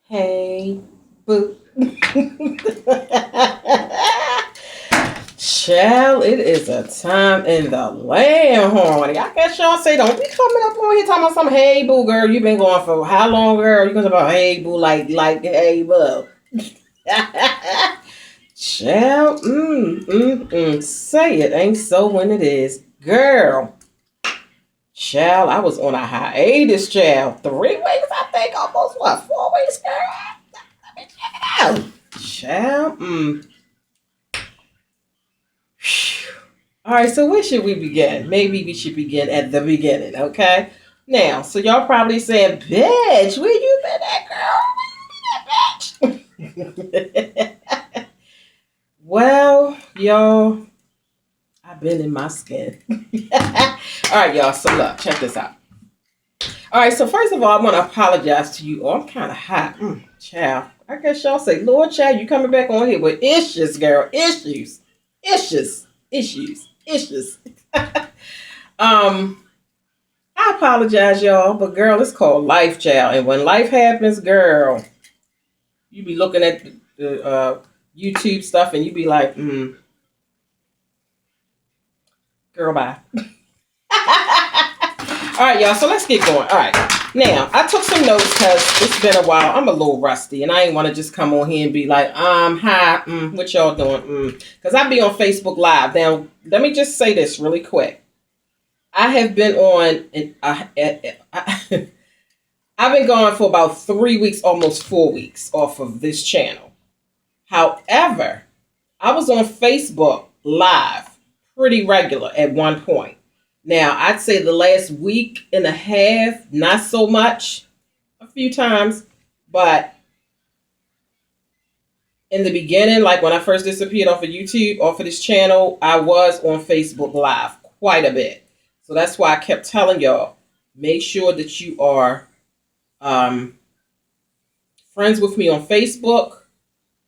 Hey, boo. Child, it is a time in the land, honey. I guess y'all say, don't be coming up on here talking about some hey, boo, girl. You been going for how long, girl? You going to talk about hey, boo, like, hey, boo. Child, say it ain't so when it is. Girl, child, I was on a hiatus, child. 3 weeks, I think, almost, what, 4 weeks, girl? Let me check it out. Child, All right, so where should we begin? Maybe we should begin at the beginning, okay? Now, so y'all probably saying, bitch, where you been at, girl? Where you been at, bitch? Well, y'all, I've been in my skin. All right, y'all, so look, check this out. All right, so first of all, I want to apologize to you. Oh, I'm kind of hot. Child, I guess y'all say, Lord, child, you coming back on here with issues, girl. Issues. I apologize, y'all, but girl, it's called life, child. And when life happens, girl, you be looking at the YouTube stuff and you be like, girl, bye. All right, y'all, so let's get going. All right. Now, I took some notes because it's been a while. I'm a little rusty, and I ain't want to just come on here and be like, hi, what y'all doing? Because I be on Facebook Live. Now, let me just say this really quick. I have been on, and I've been gone for about 3 weeks, almost 4 weeks off of this channel. However, I was on Facebook Live pretty regular at one point. Now, I'd say the last week and a half, not so much, a few times, but in the beginning, like when I first disappeared off of YouTube, off of this channel, I was on Facebook Live quite a bit. So that's why I kept telling y'all, make sure that you are friends with me on Facebook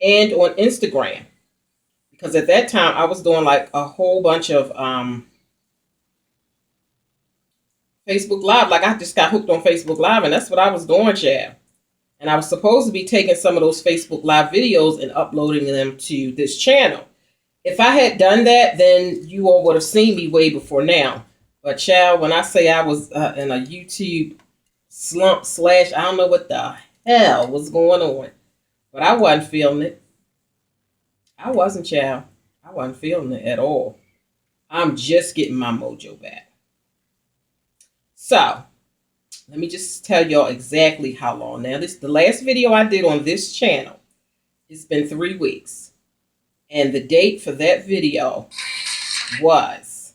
and on Instagram. Because at that time, I was doing like a whole bunch of Facebook Live. Like I just got hooked on Facebook Live, and that's what I was doing, Chad. And I was supposed to be taking some of those Facebook Live videos and uploading them to this channel. If I had done that, then you all would have seen me way before now. But child, when I say I was in a YouTube slump / I don't know what the hell was going on, but I wasn't feeling it. I wasn't, child. I wasn't feeling it at all. I'm just getting my mojo back. So, let me just tell y'all exactly how long. Now, this the last video I did on this channel. It's been 3 weeks. And the date for that video was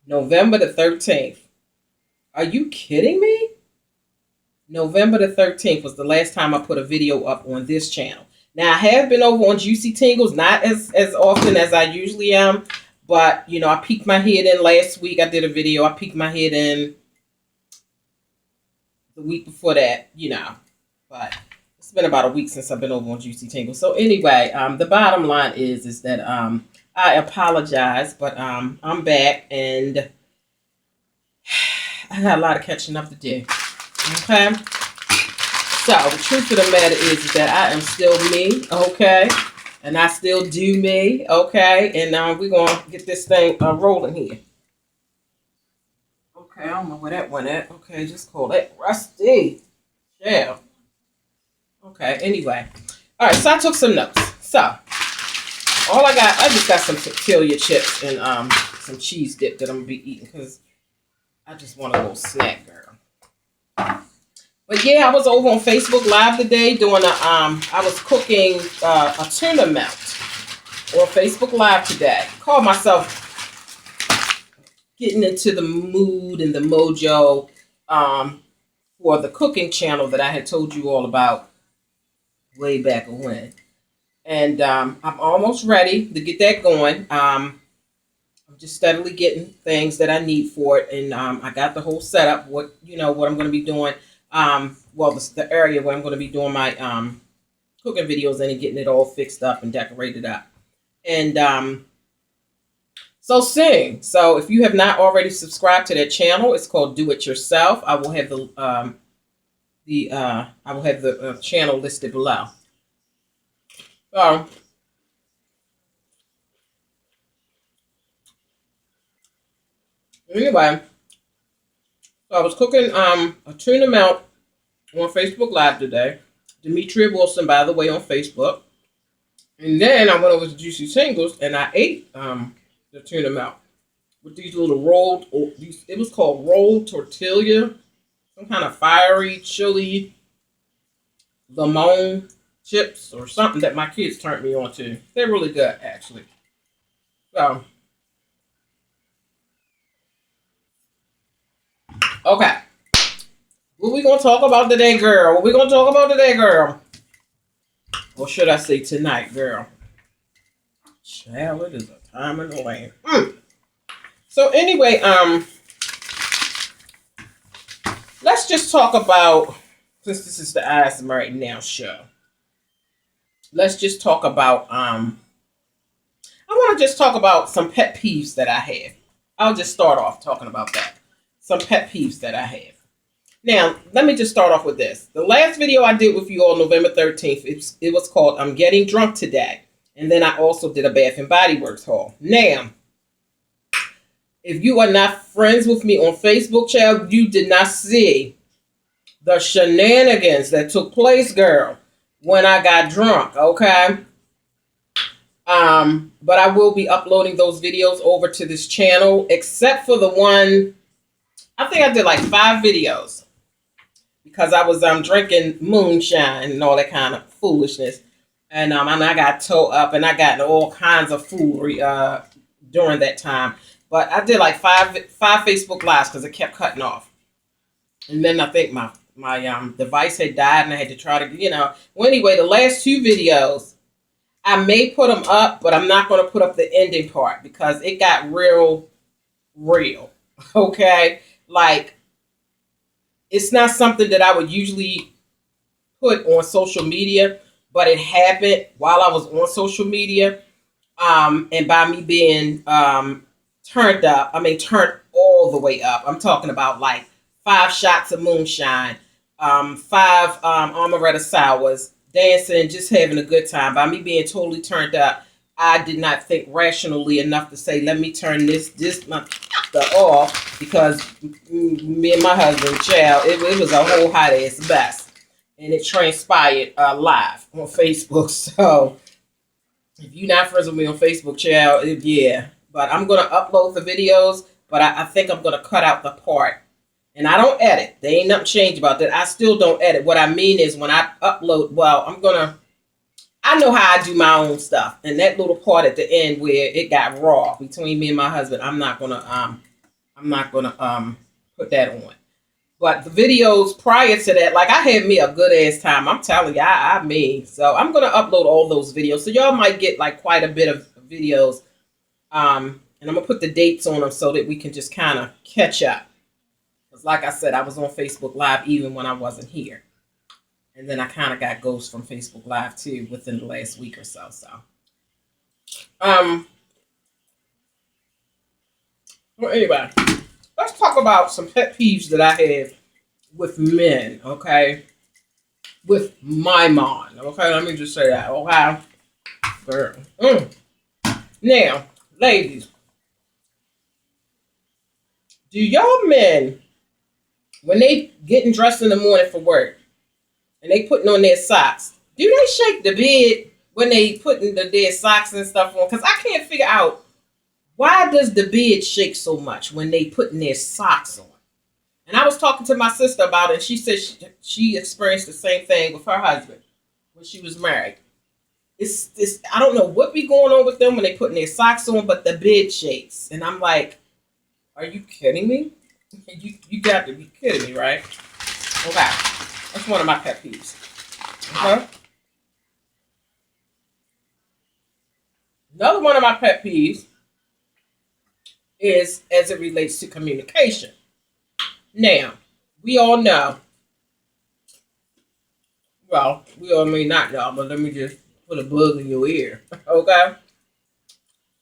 November the 13th. Are you kidding me? November the 13th was the last time I put a video up on this channel. Now, I have been over on Juicy Tingles, not as often as I usually am. But, you know, I peeked my head in last week. I did a video. I peeked my head in the week before that, you know. But it's been about a week since I've been over on Juicy Tingles. So anyway, the bottom line is that I apologize, but I'm back and I got a lot of catching up to do. Okay? So the truth of the matter is that I am still me, okay? And I still do me, okay? And now we're going to get this thing rolling here. Okay, I don't know where that went at. Okay, just call that Rusty. Yeah. Okay, anyway. All right, so I took some notes. So, I just got some tortilla chips and some cheese dip that I'm going to be eating because I just want a little snack, girl. But yeah, I was over on Facebook Live today doing I was cooking a tuna melt on Facebook Live today. Called myself getting into the mood and the mojo for the cooking channel that I had told you all about way back when. And I'm almost ready to get that going. I'm just steadily getting things that I need for it. And I got the whole setup, what I'm going to be doing. The area where I'm going to be doing my cooking videos in and getting it all fixed up and decorated up. And so if you have not already subscribed to that channel, it's called Do It Yourself. I will have the I will have the channel listed below. So anyway, so I was cooking a tuna melt on Facebook Live today. Demetria Wilson, by the way, on Facebook. And then I went over to Juicy Singles and I ate the tuna melt with these little rolled, it was called rolled tortilla, some kind of fiery chili limon chips or something that my kids turned me on to. They're really good, actually. So, okay. What we going to talk about today, girl? What we going to talk about today, girl? Or should I say tonight, girl? Child, it is a time in the land. So anyway, let's just talk about, since this is the Eyes Married Now show, let's just talk about, I want to just talk about some pet peeves that I have. I'll just start off talking about that. Some pet peeves that I have. Now, let me just start off with this. The last video I did with you all, November 13th, it was called I'm Getting Drunk Today. And then I also did a Bath and Body Works haul. Now, if you are not friends with me on Facebook, child, you did not see the shenanigans that took place, girl, when I got drunk, okay? But I will be uploading those videos over to this channel, except for the one, I think I did like 5 videos. Because I was drinking moonshine and all that kind of foolishness. And I got towed up and I got all kinds of foolery during that time. But I did like five Facebook Lives because it kept cutting off. And then I think my device had died and I had to try to, Well, anyway, the last 2 videos, I may put them up, but I'm not going to put up the ending part because it got real. Okay? Like, it's not something that I would usually put on social media, but it happened while I was on social media. And by me being turned all the way up. I'm talking about like 5 shots of moonshine, 5 amaretto sours, dancing, just having a good time. By me being totally turned up, I did not think rationally enough to say, let me turn this off, because me and my husband, child, it was a whole hot ass mess. And it transpired live on Facebook. So if you're not friends with me on Facebook, child, yeah. But I'm going to upload the videos, but I think I'm going to cut out the part. And I don't edit. There ain't nothing changed about that. I still don't edit. What I mean is when I upload, I know how I do my own stuff. And that little part at the end where it got raw between me and my husband, I'm not gonna put that on. But the videos prior to that, like, I had me a good ass time. I'm telling you, I mean. So I'm gonna upload all those videos. So y'all might get like quite a bit of videos. And I'm gonna put the dates on them so that we can just kind of catch up. Because like I said, I was on Facebook Live even when I wasn't here. And then I kind of got ghosts from Facebook Live too within the last week or so. Well, anyway, let's talk about some pet peeves that I have with men, okay? With my mind, okay? Let me just say that, okay? Girl. Now, ladies, do y'all men, when they getting dressed in the morning for work, and they putting on their socks, do they shake the bed when they putting their socks and stuff on? Because I can't figure out, why does the bed shake so much when they putting their socks on? And I was talking to my sister about it, and she said she experienced the same thing with her husband when she was married. It's I don't know what be going on with them when they putting their socks on, but the bed shakes. And I'm like, are you kidding me? You got to be kidding me, right? Okay. That's one of my pet peeves. Okay? Another one of my pet peeves is as it relates to communication. Now, we all know, well, we all may not know, but let me just put a bug in your ear, okay?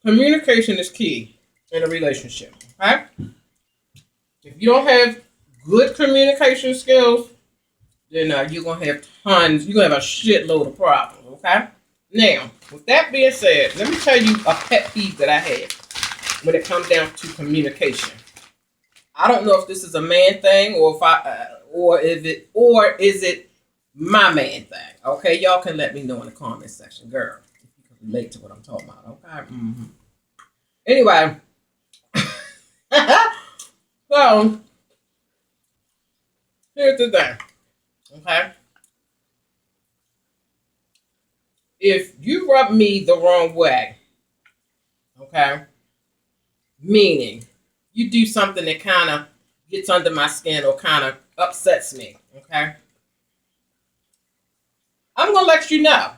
Communication is key in a relationship, okay? If you don't have good communication skills, then you're going to have tons, you're going to have a shitload of problems, okay? Now, with that being said, let me tell you a pet peeve that I had when it comes down to communication. I don't know if this is a man thing or is it my man thing. Okay, y'all can let me know in the comment section, girl, if you can relate to what I'm talking about. Okay. Anyway, so here's the thing. Okay, if you rub me the wrong way, okay, meaning you do something that kind of gets under my skin or kind of upsets me, okay, I'm gonna let you know.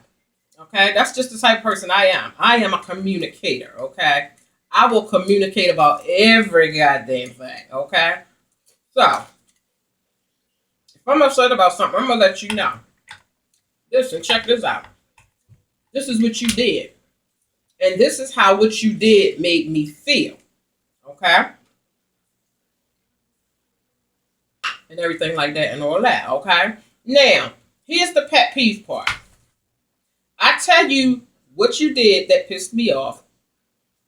Okay, that's just the type of person I am. I am a communicator. Okay, I will communicate about every goddamn thing. Okay, so if I'm upset about something, I'm gonna let you know. Listen, check this out. This is what you did, and this is how what you did made me feel. Okay, and everything like that and all that. Okay, now here's the pet peeve part. I tell you what you did that pissed me off,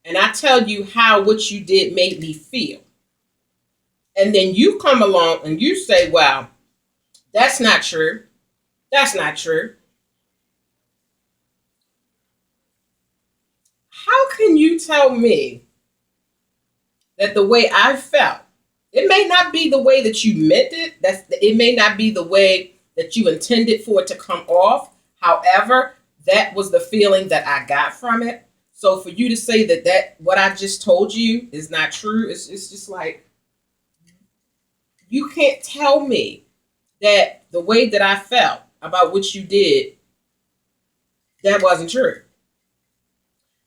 and I tell you how what you did made me feel. And then you come along and you say, well, that's not true. That's not true. How can you tell me that the way I felt, it may not be the way that you meant it, it may not be the way that you intended for it to come off. However, that was the feeling that I got from it. So for you to say that what I just told you is not true, it's just like, you can't tell me that the way that I felt about what you did, that wasn't true.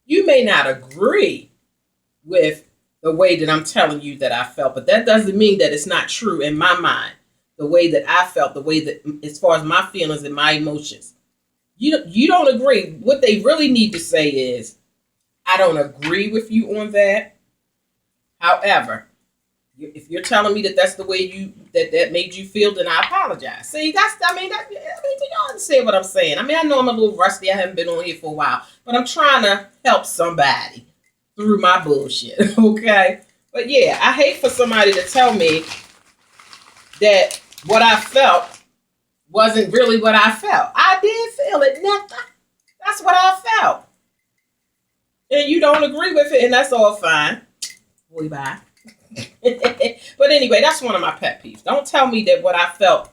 You may not agree with the way that I'm telling you that I felt, but that doesn't mean that it's not true in my mind. The way that I felt, the way that, as far as my feelings and my emotions, you don't agree. What they really need to say is, I don't agree with you on that. However, if you're telling me that that's the way that made you feel, then I apologize. See, you understand what I'm saying. I mean, I know I'm a little rusty. I haven't been on here for a while, but I'm trying to help somebody through my bullshit. Okay, but yeah, I hate for somebody to tell me that what I felt wasn't really what I felt. I did feel it, nigga. That's what I felt, and you don't agree with it, and that's all fine. Boy, bye. But anyway, that's one of my pet peeves. Don't tell me that what I felt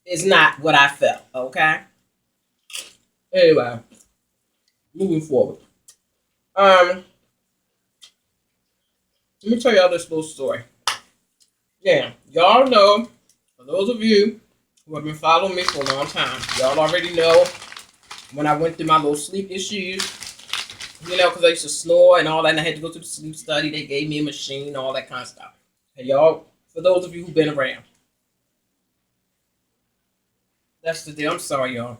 is not what I felt, okay? Anyway, moving forward. Let me tell y'all this little story. Now, y'all know, for those of you who have been following me for a long time, y'all already know when I went through my little sleep issues, because I used to snore and all that, and I had to go to the sleep study. They gave me a machine, all that kind of stuff. And y'all, for those of you who've been around, that's the deal. I'm sorry, y'all.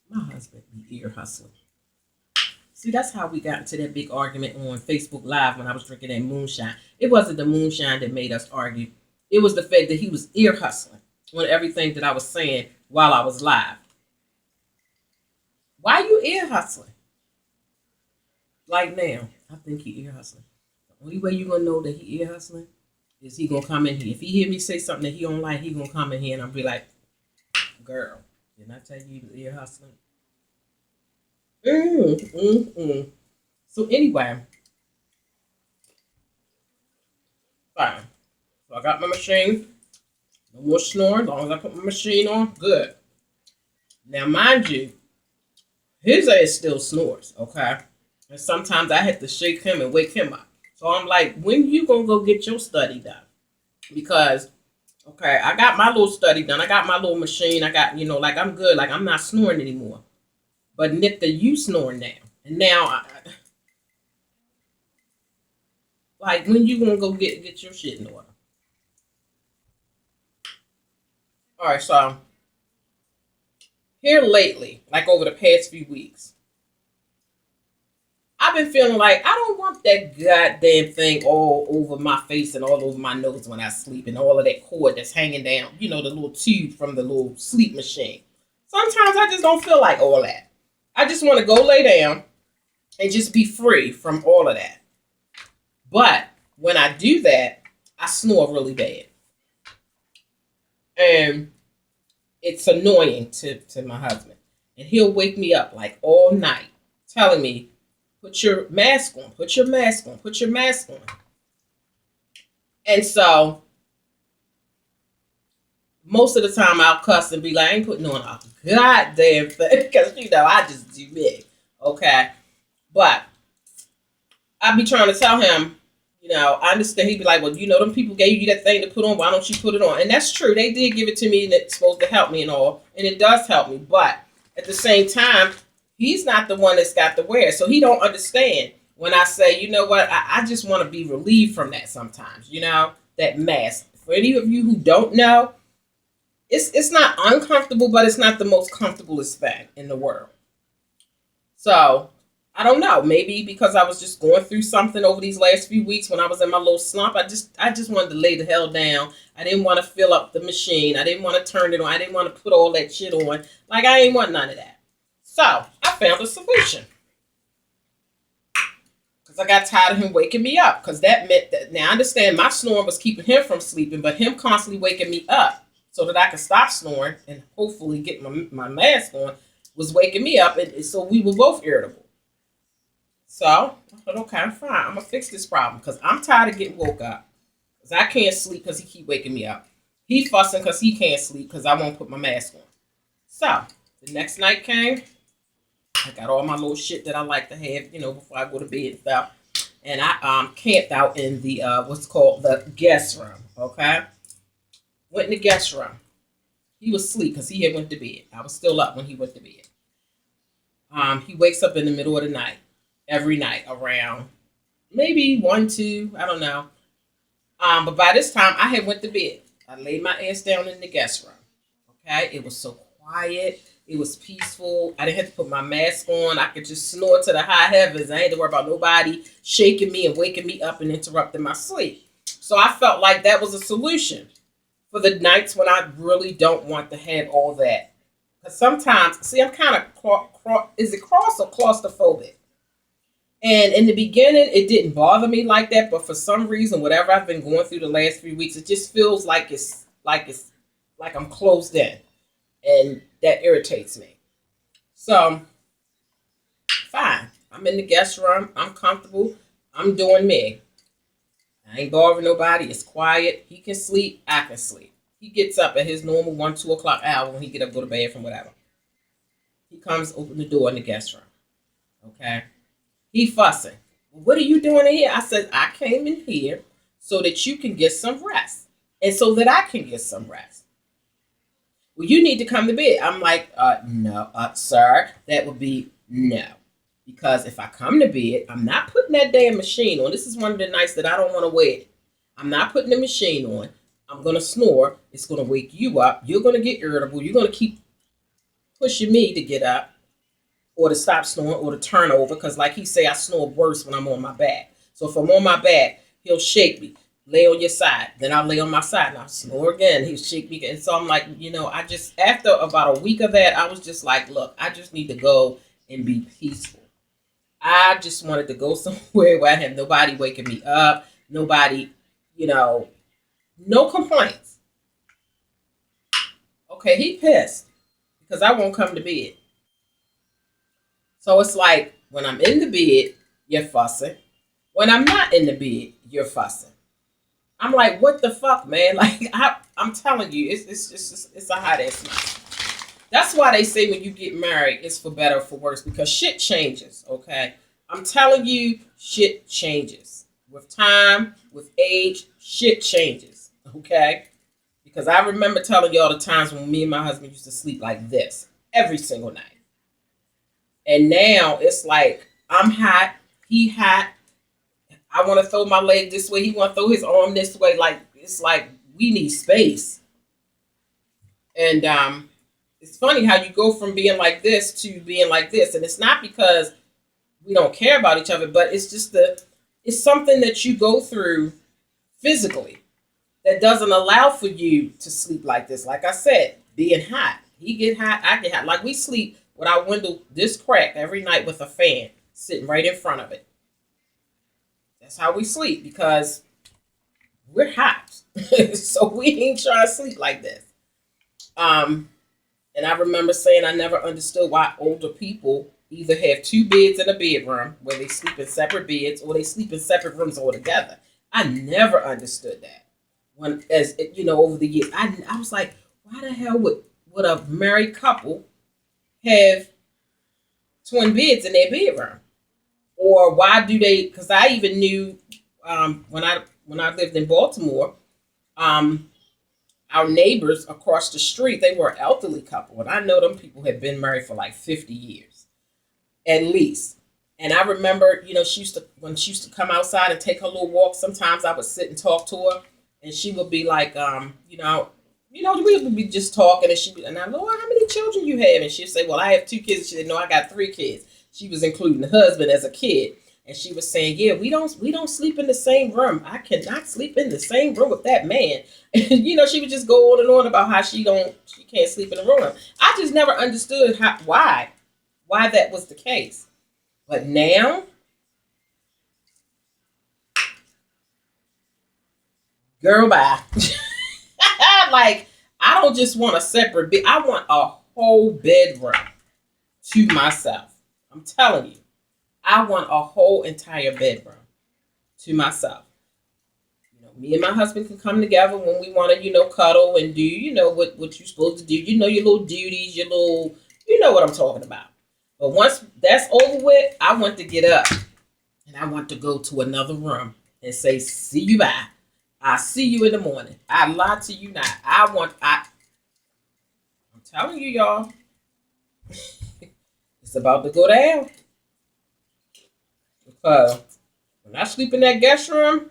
My husband be ear hustling. See, that's how we got into that big argument on Facebook Live when I was drinking that moonshine. It wasn't the moonshine that made us argue. It was the fact that he was ear hustling on everything that I was saying while I was live. Why are you ear hustling? Like now, I think he ear hustling. The only way you gonna know that he ear hustling is he gonna come in here. If he hear me say something that he don't like, he gonna come in here and I'll be like, girl, didn't I tell you he was ear hustling? So anyway, fine. So I got my machine. No more snoring. As long as I put my machine on, good. Now, mind you, his ass still snores, okay? And sometimes I have to shake him and wake him up. So I'm like, when you gonna go get your study done? Because, okay, I got my little study done. I got my little machine. I got, like I'm good. Like I'm not snoring anymore. But Nika, you snoring now. And now, like, when you gonna go get your shit in order? All right, so here lately, like over the past few weeks, I've been feeling like I don't want that goddamn thing all over my face and all over my nose when I sleep, and all of that cord that's hanging down, the little tube from the little sleep machine. Sometimes I just don't feel like all that. I just want to go lay down and just be free from all of that. But when I do that, I snore really bad. And it's annoying to my husband. And he'll wake me up like all night telling me, put your mask on, put your mask on, put your mask on. And so most of the time I'll cuss and be like, I ain't putting on a goddamn thing because, I just do me. Okay. But I be trying to tell him, I understand. He'd be like, well, them people gave you that thing to put on. Why don't you put it on? And that's true. They did give it to me and it's supposed to help me and all. And it does help me. But at the same time, he's not the one that's got to wear it. So he don't understand when I say, you know what? I just want to be relieved from that sometimes, that mask. For any of you who don't know, it's not uncomfortable, but it's not the most comfortablest thing in the world. So I don't know. Maybe because I was just going through something over these last few weeks when I was in my little slump. I just wanted to lay the hell down. I didn't want to fill up the machine. I didn't want to turn it on. I didn't want to put all that shit on. Like, I ain't want none of that. So I found a solution. Because I got tired of him waking me up. Because that meant that, now I understand my snoring was keeping him from sleeping, but him constantly waking me up so that I could stop snoring and hopefully get my mask on was waking me up. And so we were both irritable. So I thought, okay, I'm fine. I'm going to fix this problem because I'm tired of getting woke up. Because I can't sleep because he keep waking me up. He fussing because he can't sleep because I won't put my mask on. So the next night came. I got all my little shit that I like to have, before I go to bed and stuff. And I camped out in the, what's called the guest room, okay? Went in the guest room. He was asleep because he had went to bed. I was still up when he went to bed. He wakes up in the middle of the night. Every night around maybe 1, 2, I don't know. But by this time I had went to bed. I laid my ass down in the guest room. Okay. It was so quiet. It was peaceful. I didn't have to put my mask on. I could just snore to the high heavens. I ain't had to worry about nobody shaking me and waking me up and interrupting my sleep. So I felt like that was a solution for the nights when I really don't want to have all that. Because sometimes, see, I'm kind of, is it cross or claustrophobic? And in the beginning, it didn't bother me like that. But for some reason, whatever I've been going through the last 3 weeks, it just feels like like I'm closed in. And that irritates me. So, fine. I'm in the guest room. I'm comfortable. I'm doing me. I ain't bothering nobody. It's quiet. He can sleep. I can sleep. He gets up at his normal 1, 2 o'clock hour when he get up, go to bed from whatever. He comes, open the door in the guest room. Okay? He fussing. What are you doing in here? I said, I came in here so that you can get some rest. And so that I can get some rest. Well, you need to come to bed. I'm like, no, sir, that would be no. Because if I come to bed, I'm not putting that damn machine on. This is one of the nights that I don't want to wear it. I'm not putting the machine on. I'm going to snore. It's going to wake you up. You're going to get irritable. You're going to keep pushing me to get up. Or to stop snoring, or to turn over, because like he say, I snore worse when I'm on my back. So if I'm on my back, he'll shake me. Lay on your side. Then I'll lay on my side and I'll snore again. He'll shake me. And so I'm like, I just, after about a week of that, I was just like, look, I just need to go and be peaceful. I just wanted to go somewhere where I had nobody waking me up. Nobody, no complaints. Okay, he pissed because I won't come to bed. So it's like, when I'm in the bed, you're fussing. When I'm not in the bed, you're fussing. I'm like, what the fuck, man? Like, I'm telling you, it's a hot ass mess. That's why they say when you get married, it's for better or for worse, because shit changes, okay? I'm telling you, shit changes. With time, with age, shit changes, okay? Because I remember telling y'all the times when me and my husband used to sleep like this every single night. And now it's like, I'm hot, he hot. I want to throw my leg this way. He want to throw his arm this way. Like, it's like we need space. And it's funny how you go from being like this to being like this. And it's not because we don't care about each other, but it's just it's something that you go through physically that doesn't allow for you to sleep like this. Like I said, being hot. He get hot, I get hot. Like we sleep with our window this cracked every night with a fan sitting right in front of it. That's how we sleep because we're hot. So we ain't trying to sleep like this. And I remember saying I never understood why older people either have two beds in a bedroom where they sleep in separate beds or they sleep in separate rooms altogether. I never understood that. When, as you know, over the years, I was like, why the hell would a married couple have twin beds in their bedroom? Or why do they? Because I even knew when I lived in Baltimore, our neighbors across the street, they were an elderly couple, and I know them people had been married for like 50 years at least. And I remember, when she used to come outside and take her little walk, sometimes I would sit and talk to her, and she would be like, we would be just talking, and I, Lord, how many children you have? And she'd say, well, I have 2 kids. She said, no, I got 3 kids. She was including the husband as a kid. And she was saying, yeah, we don't sleep in the same room. I cannot sleep in the same room with that man. And, she would just go on and on about how she can't sleep in the room. I just never understood why that was the case. But now, girl, bye. Like, I don't just want a separate bed. I want a whole bedroom to myself. I'm telling you. I want a whole entire bedroom to myself. Me and my husband can come together when we want to, cuddle and do, what you're supposed to do. Your little duties, you know what I'm talking about. But once that's over with, I want to get up and I want to go to another room and say, see you bye. I'll see you in the morning. I lie to you not. I'm telling you, y'all, it's about to go down. Because when I sleep in that guest room,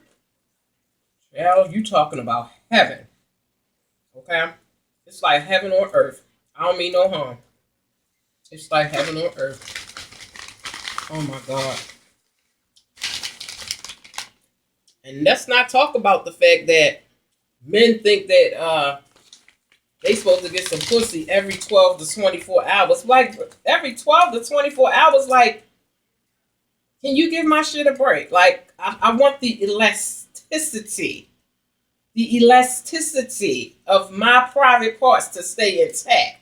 child, you talking about heaven. Okay? It's like heaven on earth. I don't mean no harm. It's like heaven on earth. Oh my God. And let's not talk about the fact that men think that they supposed to get some pussy every 12 to 24 hours. Like, every 12 to 24 hours, like, can you give my shit a break? Like, I want the elasticity of my private parts to stay intact.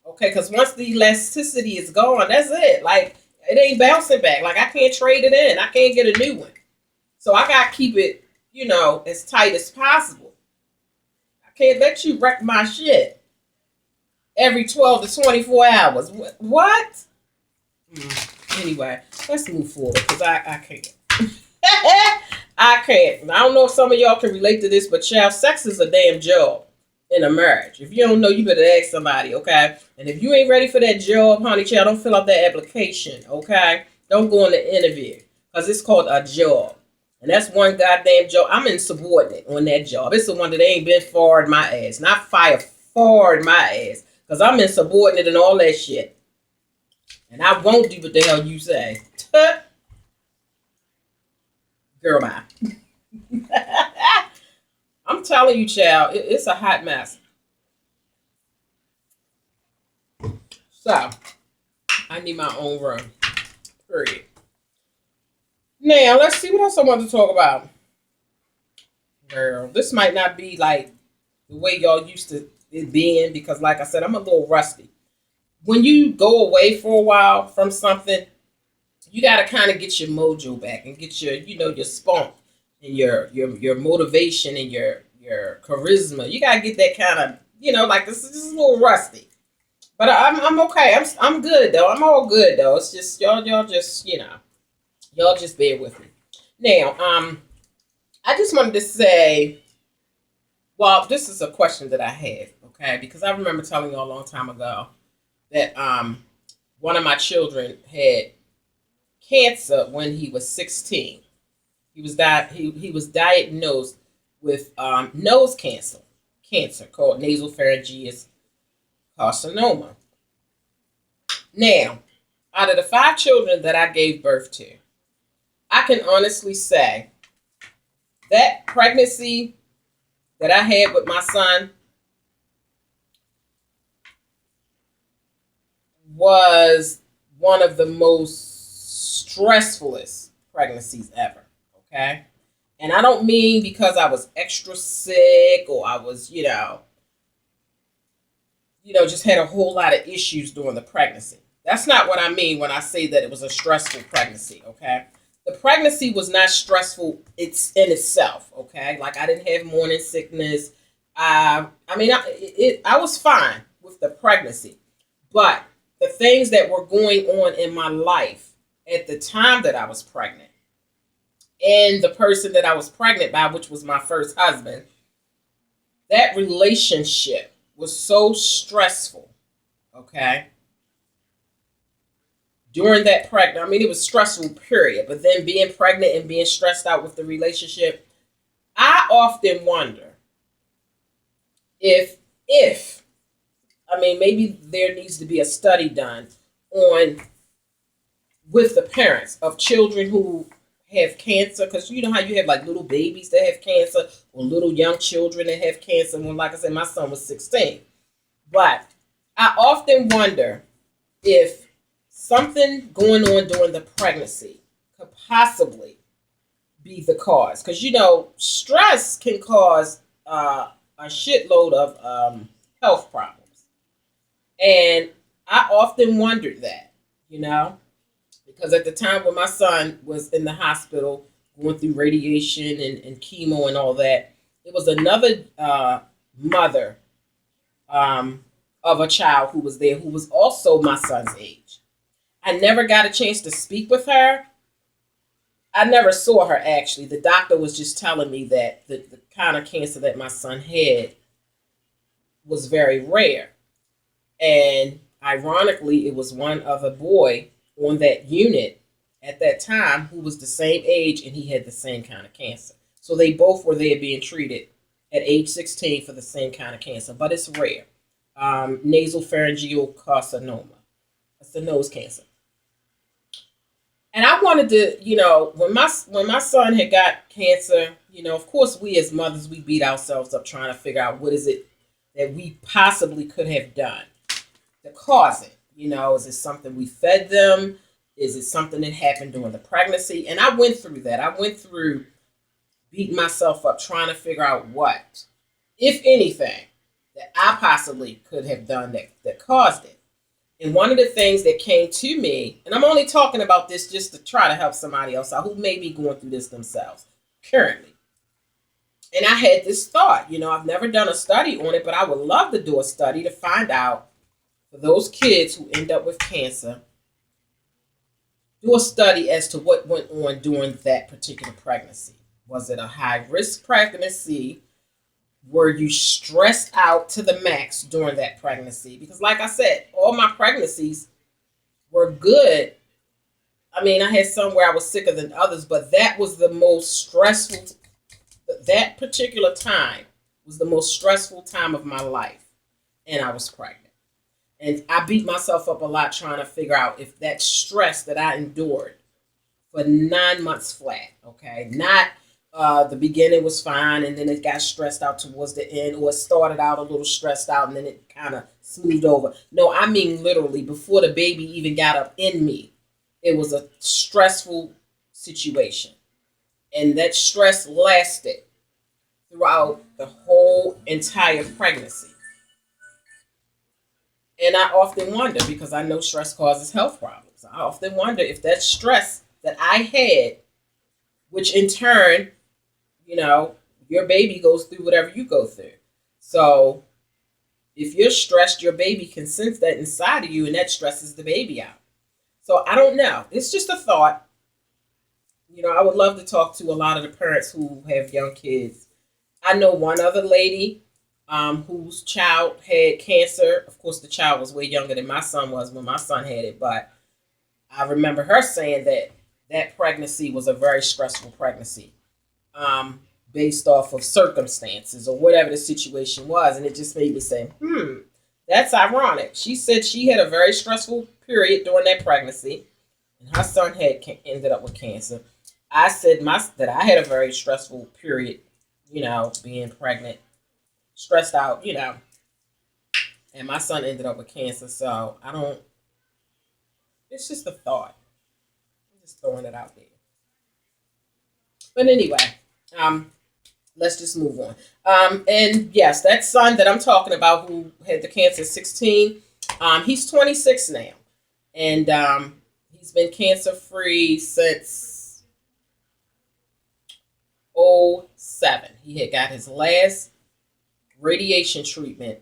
Okay, because once the elasticity is gone, that's it. Like, it ain't bouncing back. Like, I can't trade it in. I can't get a new one. So I got to keep it, as tight as possible. I can't let you wreck my shit every 12 to 24 hours. What? Anyway, let's move forward because I can't. I can't. I don't know if some of y'all can relate to this, but child, sex is a damn job in a marriage. If you don't know, you better ask somebody, okay? And if you ain't ready for that job, honey, child, don't fill out that application, okay? Don't go on the interview because it's called a job. And that's one goddamn job. I'm insubordinate on that job. It's the one that ain't been forward my ass. Not fire forward my ass. Because I'm insubordinate and all that shit. And I won't do what the hell you say. Girl, bye. I'm telling you, child, it's a hot mess. So, I need my own room. Period. Now, let's see what else I want to talk about. Girl, this might not be like the way y'all used to it being because, like I said, I'm a little rusty. When you go away for a while from something, you got to kind of get your mojo back and get your, your spunk and your motivation and your charisma. You got to get that kind of, like this is a little rusty. But I'm okay. I'm good though. I'm all good though. It's just y'all just, y'all just bear with me. Now, I just wanted to say, well, this is a question that I had, okay? Because I remember telling you a long time ago that one of my children had cancer when he was 16. He was diagnosed with nose cancer called nasopharyngeal carcinoma. Now, Out of the 5 children that I gave birth to, I can honestly say that pregnancy that I had with my son was one of the most stressfulest pregnancies ever. Okay. And I don't mean because I was extra sick or I was, just had a whole lot of issues during the pregnancy. That's not what I mean when I say that it was a stressful pregnancy, okay? The pregnancy was not stressful in itself, okay? Like I didn't have morning sickness. I was fine with the pregnancy. But the things that were going on in my life at the time that I was pregnant and the person that I was pregnant by, which was my first husband, that relationship was so stressful, okay? During that pregnant, it was stressful, period. But then being pregnant and being stressed out with the relationship, I often wonder if maybe there needs to be a study done on with the parents of children who have cancer, because you know how you have like little babies that have cancer or little young children that have cancer. Well, like I said, my son was 16. But I often wonder if something going on during the pregnancy could possibly be the cause. Because, stress can cause a shitload of health problems. And I often wondered that, because at the time when my son was in the hospital going through radiation and chemo and all that, it was another mother of a child who was there who was also my son's age. I never got a chance to speak with her. I never saw her, actually. The doctor was just telling me that the kind of cancer that my son had was very rare. And ironically, it was one other boy on that unit at that time who was the same age and he had the same kind of cancer. So they both were there being treated at age 16 for the same kind of cancer, but it's rare. Nasopharyngeal carcinoma. It's a nose cancer. And I wanted to, when my son had got cancer, of course we as mothers, we beat ourselves up trying to figure out what is it that we possibly could have done to cause it. Is it something we fed them? Is it something that happened during the pregnancy? And I went through that. I went through beating myself up trying to figure out what, if anything, that I possibly could have done that caused it. And one of the things that came to me, and I'm only talking about this just to try to help somebody else out who may be going through this themselves currently. And I had this thought, I've never done a study on it, but I would love to do a study to find out for those kids who end up with cancer, do a study as to what went on during that particular pregnancy. Was it a high-risk pregnancy? Were you stressed out to the max during that pregnancy? Because like I said, all my pregnancies were good. I had some where I was sicker than others, but that was the most stressful. That particular time was the most stressful time of my life. And I was pregnant. And I beat myself up a lot trying to figure out if that stress that I endured for 9 months flat, okay? Not the beginning was fine and then it got stressed out towards the end, or it started out a little stressed out and then it kind of smoothed over. No, I mean literally before the baby even got up in me, it was a stressful situation. And that stress lasted throughout the whole entire pregnancy. And I often wonder, because I know stress causes health problems, I often wonder if that stress that I had, which in turn, your baby goes through whatever you go through. So if you're stressed, your baby can sense that inside of you and that stresses the baby out. So I don't know. It's just a thought. I would love to talk to a lot of the parents who have young kids. I know one other lady whose child had cancer. Of course, the child was way younger than my son was when my son had it, but I remember her saying that pregnancy was a very stressful pregnancy, based off of circumstances or whatever the situation was, and it just made me say, That's ironic. She said she had a very stressful period during that pregnancy, and her son had ended up with cancer. I said that I had a very stressful period, being pregnant, stressed out, and my son ended up with cancer. So I don't. It's just a thought. I'm just throwing it out there. But anyway, um, let's just move on. And yes, that son that I'm talking about who had the cancer at 16, he's 26 now, and he's been cancer free since '07. He had got his last radiation treatment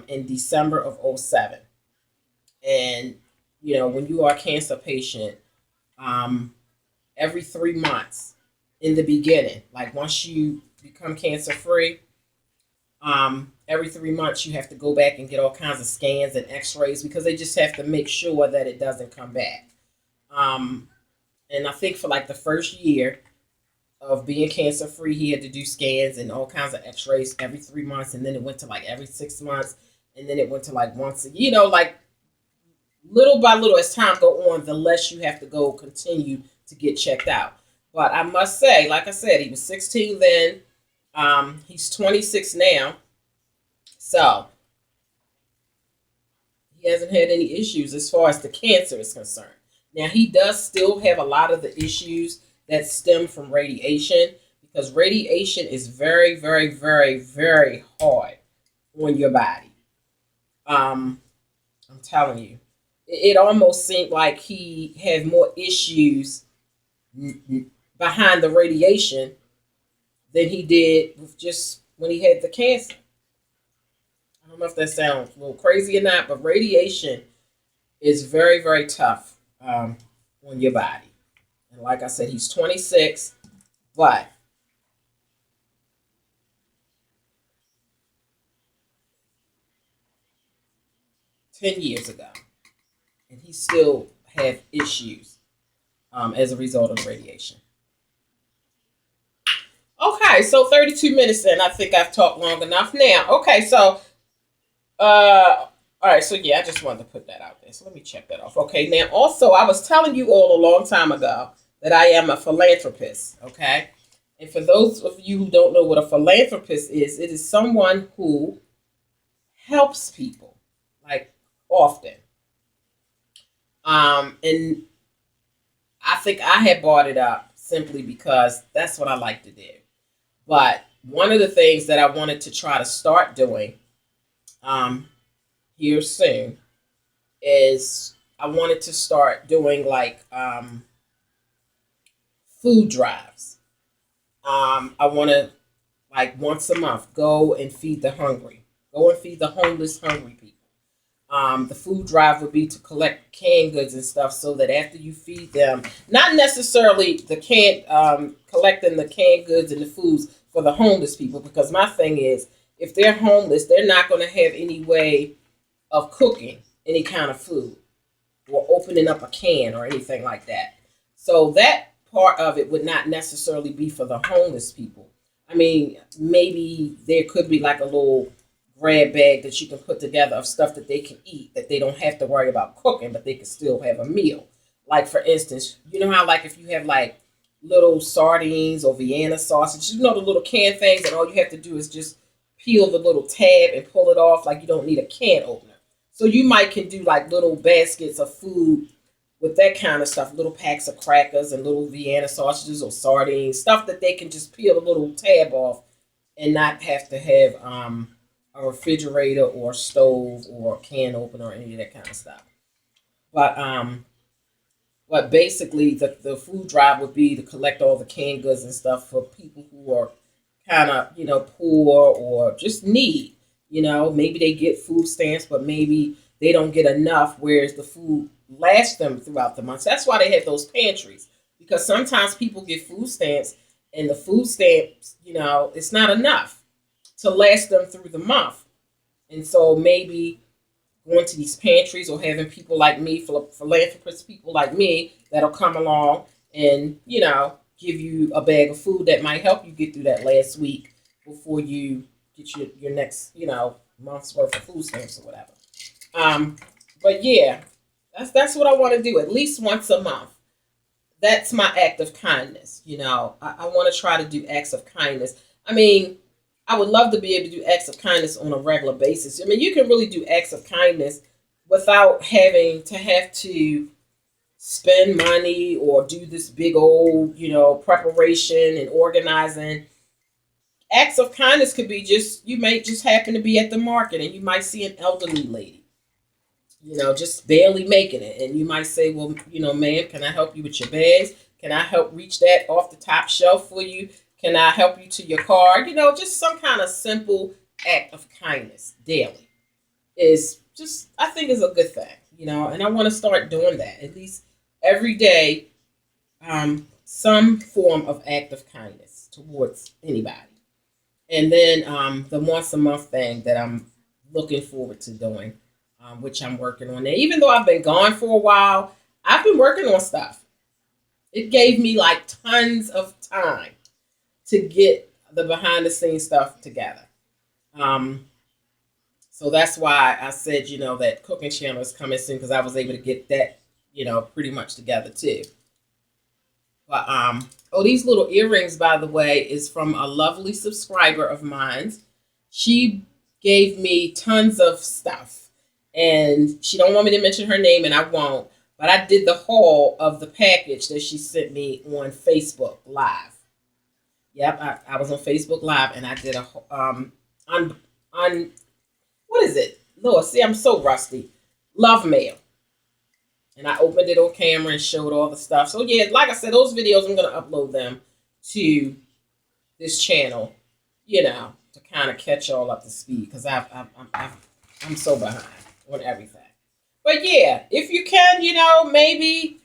in December of '07. And when you are a cancer patient, um, every 3 months in the beginning, like once you become cancer free, every 3 months you have to go back and get all kinds of scans and X-rays because they just have to make sure that it doesn't come back. Um, and I think for like the first year of being cancer free, he had to do scans and all kinds of X-rays every 3 months, and then it went to like every 6 months, and then it went to like once a like little by little as time go on, the less you have to go continue to get checked out. But I must say, like I said, he was 16 then. He's 26 now. So he hasn't had any issues as far as the cancer is concerned. Now, he does still have a lot of the issues that stem from radiation because radiation is very, very, very, very hard on your body. I'm telling you, it almost seemed like he had more issues behind the radiation than he did with just when he had the cancer. I don't know if that sounds a little crazy or not, but radiation is very, very tough on your body. And like I said, he's 26, but ten years ago, and he still have issues as a result of radiation. Okay, so 32 minutes in. I think I've talked long enough now. Okay, so all right, so yeah, I just wanted to put that out there. So let me check that off. Okay, now also I was telling you all a long time ago that I am a philanthropist. Okay, and for those of you who don't know what a philanthropist is, it is someone who helps people, like often. And I think I had brought it up simply because that's what I like to do. But one of the things that I wanted to try to start doing um, here soon is I wanted to start doing like food drives. I want to like once a month go and feed the hungry, go and feed the homeless, hungry people. The food drive would be to collect canned goods and stuff so that after you feed them, not necessarily the collecting the canned goods and the foods for the homeless people, because my thing is if they're homeless, they're not going to have any way of cooking any kind of food or opening up a can or anything like that. So that part of it would not necessarily be for the homeless people. I mean, maybe there could be like a little grab bag that you can put together of stuff that they can eat, that they don't have to worry about cooking, but they can still have a meal. Like for instance, you know how like if you have like little sardines or Vienna sausage, the little can things, and all you have to do is just peel the little tab and pull it off, like you don't need a can opener. So you might can do like little baskets of food with that kind of stuff, little packs of crackers and little Vienna sausages or sardines, stuff that they can just peel a little tab off and not have to have a refrigerator or stove or can opener or any of that kind of stuff. But basically the food drive would be to collect all the canned goods and stuff for people who are kind of poor or just need. Maybe they get food stamps, but maybe they don't get enough, whereas the food lasts them throughout the months. That's why they have those pantries, because sometimes people get food stamps and the food stamps, it's not enough to last them through the month. And so maybe going to these pantries or having people like me, philanthropist people like me, that'll come along and, give you a bag of food that might help you get through that last week before you get your next, month's worth of food stamps or whatever. But yeah, that's what I want to do at least once a month. That's my act of kindness. I want to try to do acts of kindness. I mean, I would love to be able to do acts of kindness on a regular basis. I mean, you can really do acts of kindness without having to spend money or do this big old, preparation and organizing. Acts of kindness could be just, you may just happen to be at the market and you might see an elderly lady, just barely making it. And you might say, well, ma'am, can I help you with your bags? Can I help reach that off the top shelf for you? Can I help you to your car? Just some kind of simple act of kindness daily is just, I think, is a good thing, and I want to start doing that at least every day. Some form of act of kindness towards anybody. And then the once a month thing that I'm looking forward to doing, which I'm working on now. Even though I've been gone for a while, I've been working on stuff. It gave me like tons of time to get the behind the scenes stuff together. So that's why I said, that cooking channel is coming soon, because I was able to get that, pretty much together too. But oh, these little earrings, by the way, is from a lovely subscriber of mine. She gave me tons of stuff, and she don't want me to mention her name, and I won't. But I did the haul of the package that she sent me on Facebook Live. Yep, I was on Facebook Live, and I did a on what is it? Lord, see, I'm so rusty. Love mail. And I opened it on camera and showed all the stuff. So yeah, like I said, those videos, I'm going to upload them to this channel, to kind of catch y'all up to speed, because I'm so behind on everything. But yeah, if you can, maybe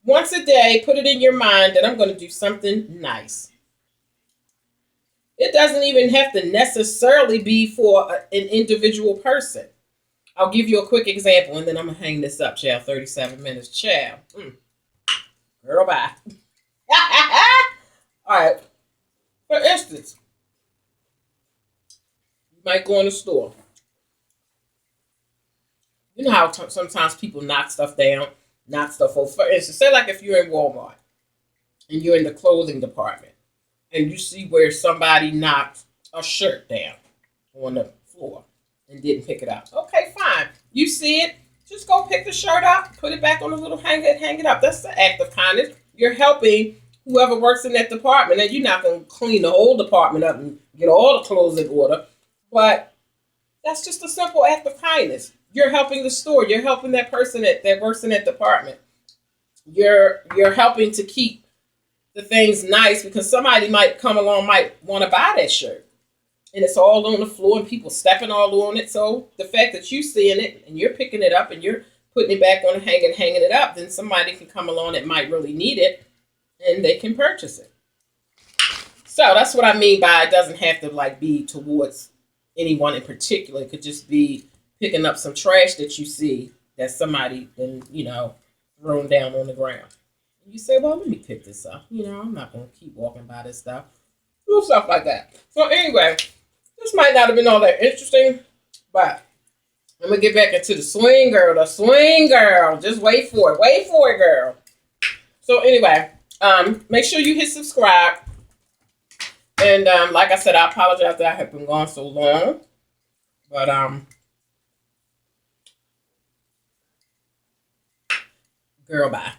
once a day, put it in your mind that I'm going to do something nice. It doesn't even have to necessarily be for an individual person. I'll give you a quick example, and then I'm going to hang this up, child. 37 minutes, child. Girl, bye. All right. For instance, you might go in the store. You know how sometimes people knock stuff down, knock stuff over. For instance, say like if you're in Walmart and you're in the clothing department and you see where somebody knocked a shirt down on the floor and didn't pick it up. Okay, fine. You see it, just go pick the shirt up, put it back on the little hanger and hang it up. That's the act of kindness. You're helping whoever works in that department, and you're not going to clean the whole department up and get all the clothes in order, but that's just a simple act of kindness. You're helping the store. You're helping that person that works in that department. You're helping to keep the things nice, because somebody might come along, might want to buy that shirt, and it's all on the floor and people stepping all on it. So the fact that you're seeing it and you're picking it up and you're putting it back on the hanger and hanging it up, then somebody can come along that might really need it and they can purchase it. So that's what I mean by it doesn't have to be towards anyone in particular. It could just be picking up some trash that you see that somebody then, thrown down on the ground. And you say, well, let me pick this up. I'm not going to keep walking by this stuff. Do stuff like that. So anyway, this might not have been all that interesting, but I'm going to get back into the swing girl. The swing girl. Just wait for it. Wait for it, girl. So anyway, make sure you hit subscribe. And like I said, I apologize that I have been gone so long. But girl, bye.